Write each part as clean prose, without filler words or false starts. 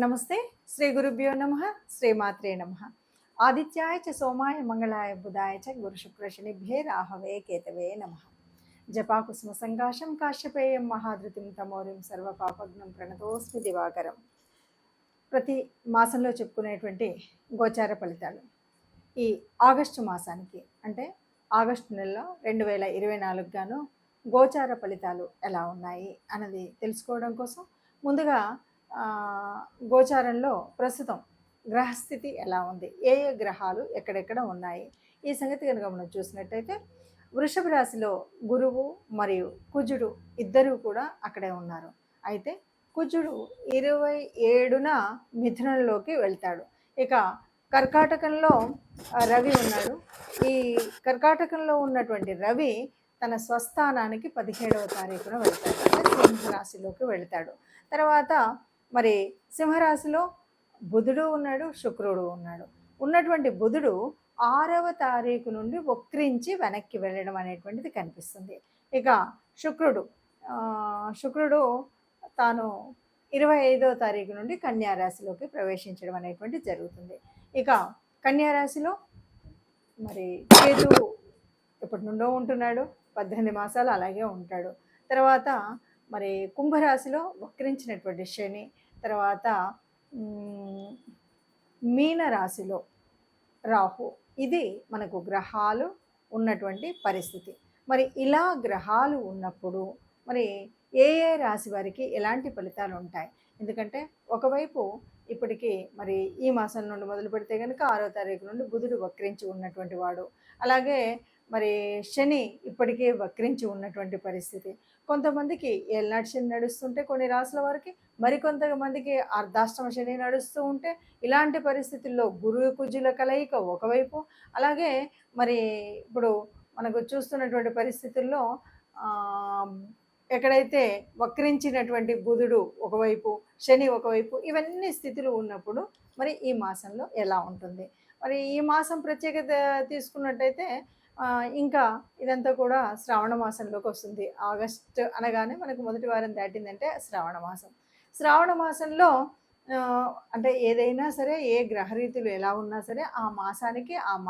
నమస్తే. శ్రీ గురుభ్యో నమః. శ్రీమాత్రే నమః. ఆదిత్యాయ చ సోమాయ మంగళాయ బుధాయ చ గురు శుక్ర శనిభ్యే రాహవే కేతవే నమః. జపాకుసుమ సంకాశం కాశ్యపేయం మహాధృతిం తమోరిం సర్వపాపగ్నం ప్రణతోస్మి దివాకరం. ప్రతి మాసంలో చెప్పుకునేటువంటి గోచార ఫలితాలు ఈ ఆగస్టు మాసానికి అంటే ఆగస్టు నెలలో 2024 గాను గోచార ఫలితాలు ఎలా ఉన్నాయి అన్నది తెలుసుకోవడం కోసం ముందుగా గోచారంలో ప్రస్తుతం గ్రహస్థితి ఎలా ఉంది, ఏ ఏ గ్రహాలు ఎక్కడెక్కడ ఉన్నాయి, ఈ సంగతి కనుక మనం చూసినట్టయితే వృషభ రాశిలో గురువు మరియు కుజుడు ఇద్దరూ కూడా అక్కడే ఉన్నారు. అయితే కుజుడు 27న మిథునంలోకి వెళ్తాడు. ఇక కర్కాటకంలో రవి ఉన్నాడు. ఈ కర్కాటకంలో ఉన్నటువంటి రవి తన స్వస్థానానికి 17వ తారీఖున వెళ్తాడు, అంటే సింహరాశిలోకి వెళ్తాడు. తర్వాత మరి సింహరాశిలో బుధుడు ఉన్నాడు, శుక్రుడు ఉన్నాడు. ఉన్నటువంటి బుధుడు 6వ తారీఖు నుండి వక్రించి వెనక్కి వెళ్ళడం అనేటువంటిది కనిపిస్తుంది. ఇక శుక్రుడు తాను 25వ తారీఖు నుండి కన్యారాశిలోకి ప్రవేశించడం అనేటువంటిది జరుగుతుంది. ఇక కన్యారాశిలో మరి కేతువు ఎప్పటి నుండో ఉంటున్నాడు, 18 మాసాలు అలాగే ఉంటాడు. తర్వాత మరి కుంభరాశిలో వక్రించినటువంటి శని, తర్వాత మీనరాశిలో రాహు. ఇది మనకు గ్రహాలు ఉన్నటువంటి పరిస్థితి. మరి ఇలా గ్రహాలు ఉన్నప్పుడు మరి ఏ ఏ రాశి వారికి ఎలాంటి ఫలితాలు ఉంటాయి? ఎందుకంటే ఒకవైపు ఇప్పటికీ మరి ఈ మాసం నుండి మొదలు పెడితే కనుక 6వ తారీఖు నుండి బుధుడు వక్రించి ఉన్నటువంటి వాడు, అలాగే మరి శని ఇప్పటికే వక్రించి ఉన్నటువంటి పరిస్థితి. కొంతమందికి ఏళ్ళనాటి శని నడుస్తుంటే కొన్ని రాసుల వారికి, మరికొంతమందికి అర్ధాష్టమ శని నడుస్తూ ఉంటే, ఇలాంటి పరిస్థితుల్లో గురు కుజుల కలయిక ఒకవైపు, అలాగే మరి ఇప్పుడు మనకు చూస్తున్నటువంటి పరిస్థితుల్లో ఎక్కడైతే వక్రించినటువంటి బుధుడు ఒకవైపు, శని ఒకవైపు, ఇవన్నీ స్థితులు ఉన్నప్పుడు మరి ఈ మాసంలో ఎలా ఉంటుంది? మరి ఈ మాసం ప్రత్యేకత తీసుకున్నట్టయితే ఇంకా ఇదంతా కూడా శ్రావణ మాసంలోకి వస్తుంది. ఆగస్టు అనగానే మనకు మొదటి వారం దాటిందంటే శ్రావణ మాసం. శ్రావణ మాసంలో అంటే ఏదైనా సరే, ఏ గ్రహరీతులు ఎలా ఉన్నా సరే, ఆ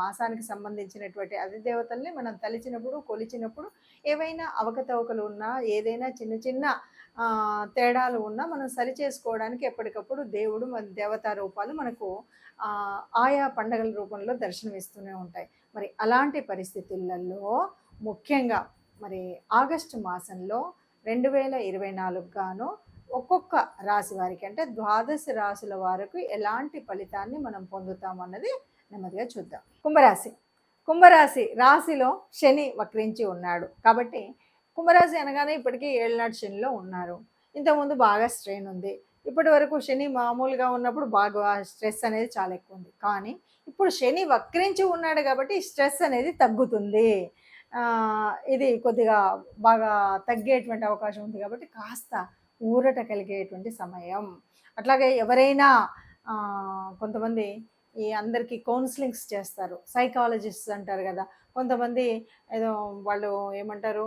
మాసానికి సంబంధించినటువంటి అధిదేవతల్ని మనం తలిచినప్పుడు, కొలిచినప్పుడు ఏవైనా అవకతవకలు ఉన్నా, ఏదైనా చిన్న చిన్న తేడాలు ఉన్నా మనం సరి చేసుకోవడానికి ఎప్పటికప్పుడు దేవుడు మన దేవతా రూపాలు మనకు ఆయా పండగల రూపంలో దర్శనమిస్తూనే ఉంటాయి. మరి అలాంటి పరిస్థితులలో ముఖ్యంగా మరి ఆగస్టు మాసంలో 2024 గాను ఒక్కొక్క రాశి వారికి అంటే 12 రాశుల వారికి ఎలాంటి ఫలితాన్ని మనం పొందుతామన్నది నెమ్మదిగా చూద్దాం. కుంభరాశి రాశిలో శని వక్రించి ఉన్నాడు కాబట్టి కుంభరాశి అనగానే ఇప్పటికీ ఏళ్ళనాటి శనిలో ఉన్నారు. ఇంతకుముందు బాగా స్ట్రెయిన్ ఉంది. ఇప్పటి వరకు శని మామూలుగా ఉన్నప్పుడు బాగా స్ట్రెస్ అనేది చాలా ఎక్కువ ఉంది. కానీ ఇప్పుడు శని వక్రించి ఉన్నాడు కాబట్టి స్ట్రెస్ అనేది తగ్గుతుంది. ఇది కొద్దిగా బాగా తగ్గేటువంటి అవకాశం ఉంది కాబట్టి కాస్త ఊరట కలిగేటువంటి సమయం. అట్లాగే ఎవరైనా కొంతమంది ఈ అందరికీ కౌన్సిలింగ్స్ చేస్తారు, సైకాలజిస్ట్స్ అంటారు కదా. కొంతమంది ఏదో వాళ్ళు ఏమంటారు,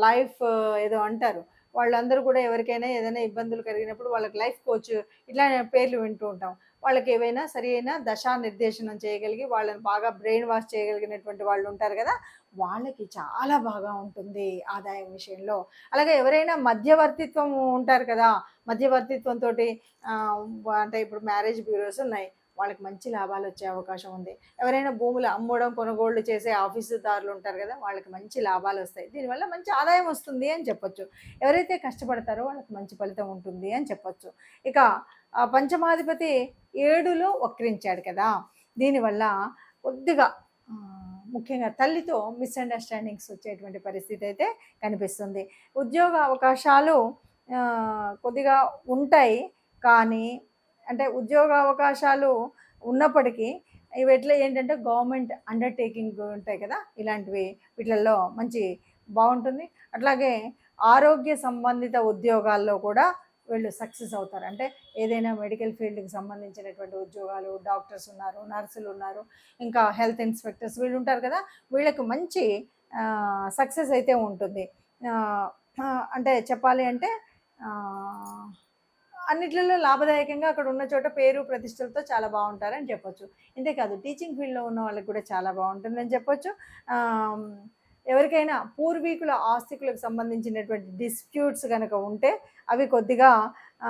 లైఫ్ ఏదో అంటారు. వాళ్ళందరూ కూడా ఎవరికైనా ఏదైనా ఇబ్బందులు కలిగినప్పుడు వాళ్ళకి లైఫ్ కోచ్ ఇట్లా పేర్లు వింటూ ఉంటాం. వాళ్ళకి ఏవైనా సరి అయిన దశా నిర్దేశనం చేయగలిగి వాళ్ళని బాగా బ్రెయిన్ వాష్ చేయగలిగినటువంటి వాళ్ళు ఉంటారు కదా, వాళ్ళకి చాలా బాగా ఉంటుంది ఆదాయం విషయంలో. అలాగే ఎవరైనా మధ్యవర్తిత్వం ఉంటారు కదా, మధ్యవర్తిత్వంతో అంటే ఇప్పుడు మ్యారేజ్ బ్యూరోస్ ఉన్నాయి, వాళ్ళకి మంచి లాభాలు వచ్చే అవకాశం ఉంది. ఎవరైనా భూములు అమ్మడం కొనుగోళ్లు చేసే ఆఫీసుదారులు ఉంటారు కదా, వాళ్ళకి మంచి లాభాలు వస్తాయి. దీనివల్ల మంచి ఆదాయం వస్తుంది అని చెప్పొచ్చు. ఎవరైతే కష్టపడతారో వాళ్ళకి మంచి ఫలితం ఉంటుంది అని చెప్పొచ్చు. ఇక పంచమాధిపతి 7లో వక్రించాడు కదా, దీనివల్ల కొద్దిగా ముఖ్యంగా తల్లితో మిస్అండర్స్టాండింగ్స్ వచ్చేటువంటి పరిస్థితి అయితే కనిపిస్తుంది. ఉద్యోగ అవకాశాలు కొద్దిగా ఉంటాయి, కానీ అంటే ఉద్యోగ అవకాశాలు ఉన్నప్పటికీ వీటిలో ఏంటంటే గవర్నమెంట్ అండర్టేకింగ్ ఉంటాయి కదా, ఇలాంటివి వీటిల్లో మంచి బాగుంటుంది. అట్లాగే ఆరోగ్య సంబంధిత ఉద్యోగాల్లో కూడా వీళ్ళు సక్సెస్ అవుతారు. అంటే ఏదైనా మెడికల్ ఫీల్డ్కి సంబంధించినటువంటి ఉద్యోగాలు, డాక్టర్స్ ఉన్నారు, నర్సులు ఉన్నారు, ఇంకా హెల్త్ ఇన్స్పెక్టర్స్ వీళ్ళు ఉంటారు కదా, వీళ్ళకి మంచి సక్సెస్ అయితే ఉంటుంది. అంటే చెప్పాలి అంటే అన్నిట్లలో లాభదాయకంగా అక్కడ ఉన్న చోట పేరు ప్రతిష్టలతో చాలా బాగుంటారని చెప్పొచ్చు. ఇంతేకాదు టీచింగ్ ఫీల్డ్‌లో ఉన్న వాళ్ళకి కూడా చాలా బాగుంటుందని చెప్పొచ్చు. ఆహ్, ఎవరికైనా పూర్వీకుల ఆస్తికులకు సంబంధించినటువంటి డిస్ప్యూట్స్ గనక ఉంటే అవి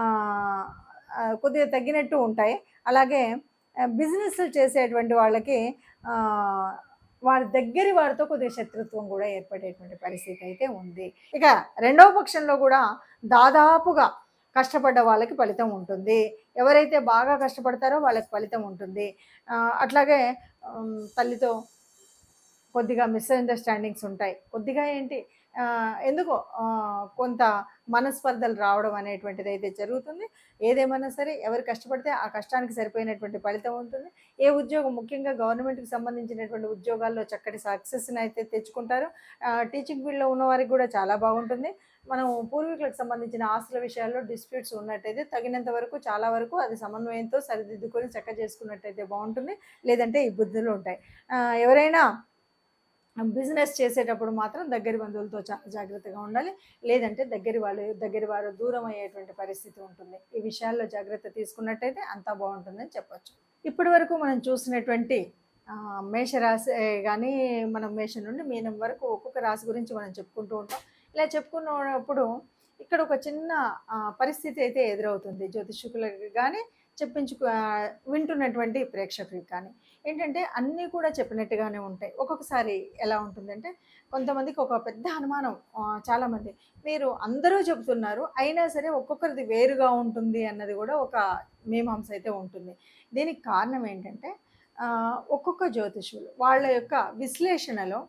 ఆహ్, కొద్దిగా తగ్గినట్టు ఉంటాయి. అలాగే బిజినెస్‌లు చేసేటువంటి వాళ్ళకి ఆహ్, వారి దగ్గరి వారితో కొద్దిగా శత్రుత్వం కూడా ఏర్పడేటువంటి పరిస్థితి అయితే ఉంది. ఇక రెండవ పక్షంలో కూడా దాదాపుగా కష్టపడ్డ వాళ్ళకి ఫలితం ఉంటుంది. ఎవరైతే బాగా కష్టపడతారో వాళ్ళకి ఫలితం ఉంటుంది. అట్లాగే తల్లితో కొద్దిగా మిస్‌అండర్‌స్టాండింగ్స్ ఉంటాయి. కొద్దిగా ఏంటి ఎందుకో కొంత మనస్పర్ధలు రావడం అనేటువంటిదైతే జరుగుతుంది. ఏదేమన్నా సరే ఎవరు కష్టపడితే ఆ కష్టానికి సరిపోయినటువంటి ఫలితం ఉంటుంది. ఏ ఉద్యోగం ముఖ్యంగా గవర్నమెంట్‌కి సంబంధించినటువంటి ఉద్యోగాల్లో చక్కటి సక్సెస్‌నైతే తెచ్చుకుంటారు. టీచింగ్ ఫీల్డ్‌లో ఉన్నవారికి కూడా చాలా బాగుంటుంది. మనం పూర్వీకులకు సంబంధించిన ఆస్తుల విషయాల్లో డిస్ప్యూట్స్ ఉన్నట్టయితే తగినంత వరకు చాలా వరకు అది సమన్వయంతో సరిదిద్దుకొని చేసుకున్నట్టయితే బాగుంటుంది. లేదంటే ఇబ్బందులు ఉంటాయి. ఎవరైనా బిజినెస్ చేసేటప్పుడు మాత్రం దగ్గరి బంధువులతో చాలా జాగ్రత్తగా ఉండాలి. లేదంటే దగ్గరి వారు దూరం అయ్యేటువంటి పరిస్థితి ఉంటుంది. ఈ విషయాల్లో జాగ్రత్త తీసుకున్నట్టయితే అంతా బాగుంటుందని చెప్పొచ్చు. ఇప్పటి వరకు మనం చూసినటువంటి మేషరాశి కానీ మనం మేషం నుండి మీనం వరకు ఒక్కొక్క రాశి గురించి మనం చెప్పుకుంటూ ఉంటాం. ఇలా చెప్పుకున్నప్పుడు ఇక్కడ ఒక చిన్న పరిస్థితి అయితే ఎదురవుతుంది జ్యోతిష్కులకు కానీ వింటున్నటువంటి ప్రేక్షకులకు కానీ. ఏంటంటే అన్నీ కూడా చెప్పినట్టుగానే ఉంటాయి. ఒక్కొక్కసారి ఎలా ఉంటుందంటే కొంతమందికి ఒక పెద్ద అనుమానం, చాలామంది మీరు అందరూ చెబుతున్నారు అయినా సరే ఒక్కొక్కరిది వేరుగా ఉంటుంది అన్నది కూడా ఒక మీమాంస అయితే ఉంటుంది. దీనికి కారణం ఏంటంటే ఒక్కొక్క జ్యోతిష్యులు వాళ్ళ యొక్క విశ్లేషణలో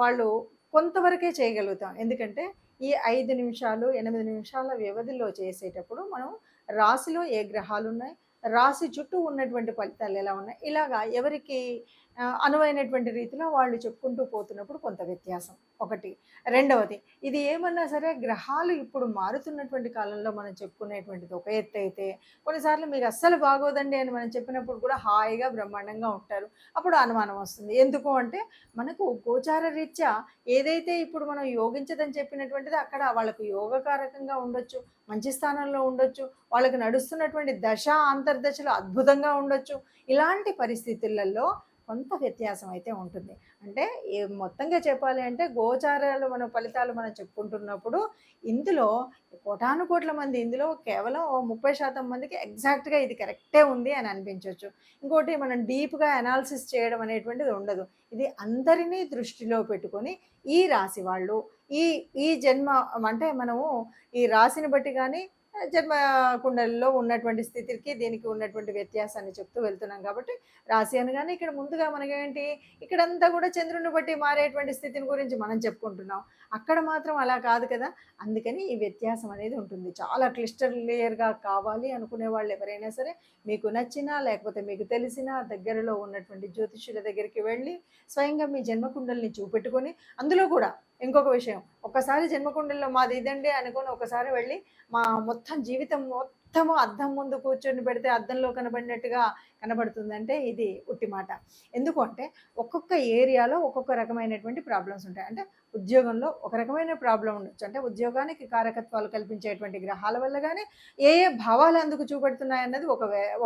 వాళ్ళు కొంతవరకే చేయగలుగుతాం. ఎందుకంటే ఈ 5 నిమిషాలు 8 నిమిషాల వ్యవధిలో చేసేటప్పుడు మనం రాశిలో ఏ గ్రహాలు ఉన్నాయి, రాశి చుట్టూ ఉన్నటువంటి ఫలితాలు ఎలా ఉన్నాయి, ఇలాగా ఎవరికి అనువైనటువంటి రీతిలో వాళ్ళు చెప్పుకుంటూ పోతున్నప్పుడు కొంత వ్యత్యాసం ఒకటి. రెండవది, ఇది ఏమన్నా సరే గ్రహాలు ఇప్పుడు మారుతున్నటువంటి కాలంలో మనం చెప్పుకునేటువంటిది ఒక ఎత్తు అయితే, కొన్నిసార్లు మీకు అస్సలు బాగోదండి అని మనం చెప్పినప్పుడు కూడా హాయిగా బ్రహ్మాండంగా ఉంటారు. అప్పుడు అనుమానం వస్తుంది. ఎందుకు అంటే మనకు గోచార రీత్యా ఏదైతే ఇప్పుడు మనం యోగించదని చెప్పినటువంటిది అక్కడ వాళ్ళకు యోగకారకంగా ఉండొచ్చు, మంచి స్థానంలో ఉండొచ్చు, వాళ్ళకి నడుస్తున్నటువంటి దశ అంతర్దశలు అద్భుతంగా ఉండొచ్చు. ఇలాంటి పరిస్థితులలో కొంత వ్యత్యాసం అయితే ఉంటుంది. అంటే మొత్తంగా చెప్పాలి అంటే గోచారాలు ఫలితాలు మనం చెప్పుకుంటున్నప్పుడు ఇందులో కోటానుకోట్ల మంది ఇందులో కేవలం 30% మందికి ఎగ్జాక్ట్గా ఇది కరెక్టే ఉంది అని అనిపించవచ్చు. ఇంకోటి మనం డీప్గా అనాలిసిస్ చేయడం అనేటువంటిది ఉండదు. ఇది అందరినీ దృష్టిలో పెట్టుకొని ఈ రాశి వాళ్ళు ఈ ఈ జన్మ అంటే మనము ఈ రాశిని బట్టి కానీ జన్మ కుండలిలో ఉన్నటువంటి స్థితికి దీనికి ఉన్నటువంటి వ్యత్యాసాన్ని చెప్తూ వెళ్తున్నాం. కాబట్టి రాశి అనగానే ఇక్కడ ముందుగా మనకేంటి ఇక్కడంతా కూడా చంద్రుని బట్టి మారేటువంటి స్థితిని గురించి మనం చెప్పుకుంటున్నాం. అక్కడ మాత్రం అలా కాదు కదా. అందుకని ఈ వ్యత్యాసం అనేది ఉంటుంది. చాలా క్లియర్గా కావాలి అనుకునే వాళ్ళు ఎవరైనా సరే మీకు నచ్చినా లేకపోతే మీకు తెలిసినా దగ్గరలో ఉన్నటువంటి జ్యోతిష్యుల దగ్గరికి వెళ్ళి స్వయంగా మీ జన్మకుండల్ని చూపెట్టుకొని, అందులో కూడా ఇంకొక విషయం, ఒక్కసారి జన్మకుండల్లో మాది ఇదండి అనుకొని ఒకసారి వెళ్ళి మా మొత్తం జీవితం మొత్తము అద్దం ముందు కూర్చొని పెడితే అద్దంలో కనబడినట్టుగా కనబడుతుందంటే ఇది ఉట్టి మాట. ఎందుకు అంటే ఒక్కొక్క ఏరియాలో ఒక్కొక్క రకమైనటువంటి ప్రాబ్లమ్స్ ఉంటాయి. అంటే ఉద్యోగంలో ఒక రకమైన ప్రాబ్లం ఉండొచ్చు. అంటే ఉద్యోగానికి కారకత్వాలు కల్పించేటువంటి గ్రహాల వల్ల కానీ ఏ ఏ భావాలు అందుకు చూపెడుతున్నాయి అన్నది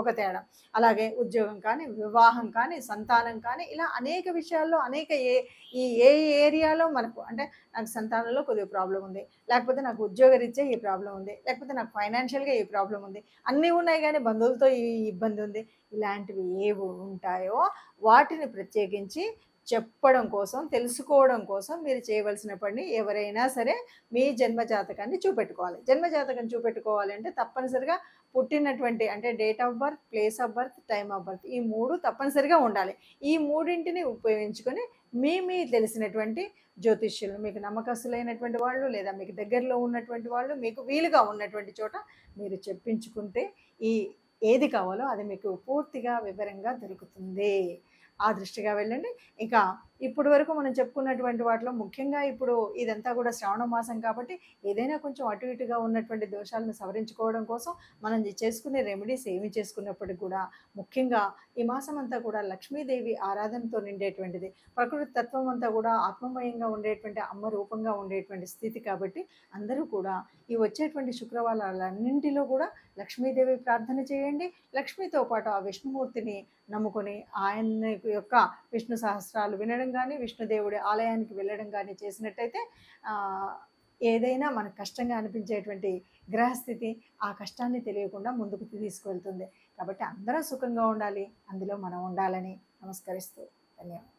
ఒక తేడా. అలాగే ఉద్యోగం కానీ, వివాహం కానీ, సంతానం కానీ, ఇలా అనేక విషయాల్లో ఏ ఏరియాలో మనకు అంటే నాకు సంతానంలో కొద్దిగా ప్రాబ్లం ఉంది, లేకపోతే నాకు ఉద్యోగరీత్యా ఈ ప్రాబ్లం ఉంది, లేకపోతే నాకు ఫైనాన్షియల్గా ఈ ప్రాబ్లం ఉంది, అన్నీ ఉన్నాయి కానీ బంధువులతో ఈ ఇబ్బంది ఉంది, ఇలాంటివి ఏవి ఉంటాయో వాటిని ప్రత్యేకించి చెప్పడం కోసం, తెలుసుకోవడం కోసం మీరు చేయవలసిన పని ఎవరైనా సరే మీ జన్మజాతకాన్ని చూపెట్టుకోవాలి. జన్మజాతకం చూపెట్టుకోవాలి అంటే తప్పనిసరిగా పుట్టినటువంటి అంటే date of birth, place of birth, time of birth ఈ 3 తప్పనిసరిగా ఉండాలి. ఈ మూడింటిని ఉపయోగించుకొని మీ తెలిసినటువంటి జ్యోతిష్యులు, మీకు నమ్మకస్తులైనటువంటి వాళ్ళు లేదా మీకు దగ్గరలో ఉన్నటువంటి వాళ్ళు, మీకు వీలుగా ఉన్నటువంటి చోట మీరు చెప్పించుకుంటే ఏది కావాలో అది మీకు పూర్తిగా వివరంగా దొరుకుతుంది. ఆ దృష్టిగా వెళ్ళండి. ఇక ఇప్పటి వరకు మనం చెప్పుకున్నటువంటి వాటిలో ముఖ్యంగా ఇప్పుడు ఇదంతా కూడా శ్రావణ మాసం కాబట్టి ఏదైనా కొంచెం అటు ఇటుగా ఉన్నటువంటి దోషాలను సవరించుకోవడం కోసం మనం చేసుకునే రెమెడీస్ ఏమి చేసుకున్నప్పటికి కూడా ముఖ్యంగా ఈ మాసం అంతా కూడా లక్ష్మీదేవి ఆరాధనతో నిండేటువంటిది. ప్రకృతి తత్వం అంతా కూడా ఆత్మమయంగా ఉండేటువంటి అమ్మ రూపంగా ఉండేటువంటి స్థితి కాబట్టి అందరూ కూడా ఈ వచ్చేటువంటి శుక్రవారాలన్నింటిలో కూడా లక్ష్మీదేవి ప్రార్థన చేయండి. లక్ష్మితో పాటు ఆ విష్ణుమూర్తిని నమ్ముకొని ఆయన యొక్క విష్ణు సహస్రాలు వినడం కానీ, విష్ణుదేవుడి ఆలయానికి వెళ్ళడం కానీ చేసినట్టయితే ఏదైనా మనకు కష్టంగా అనిపించేటువంటి గ్రహస్థితి ఆ కష్టాన్ని తెలియకుండా ముందుకు తీసుకువెళ్తుంది. కాబట్టి అందరం సుఖంగా ఉండాలి, అందులో మనం ఉండాలని నమస్కరిస్తూ ధన్యవాదాలు.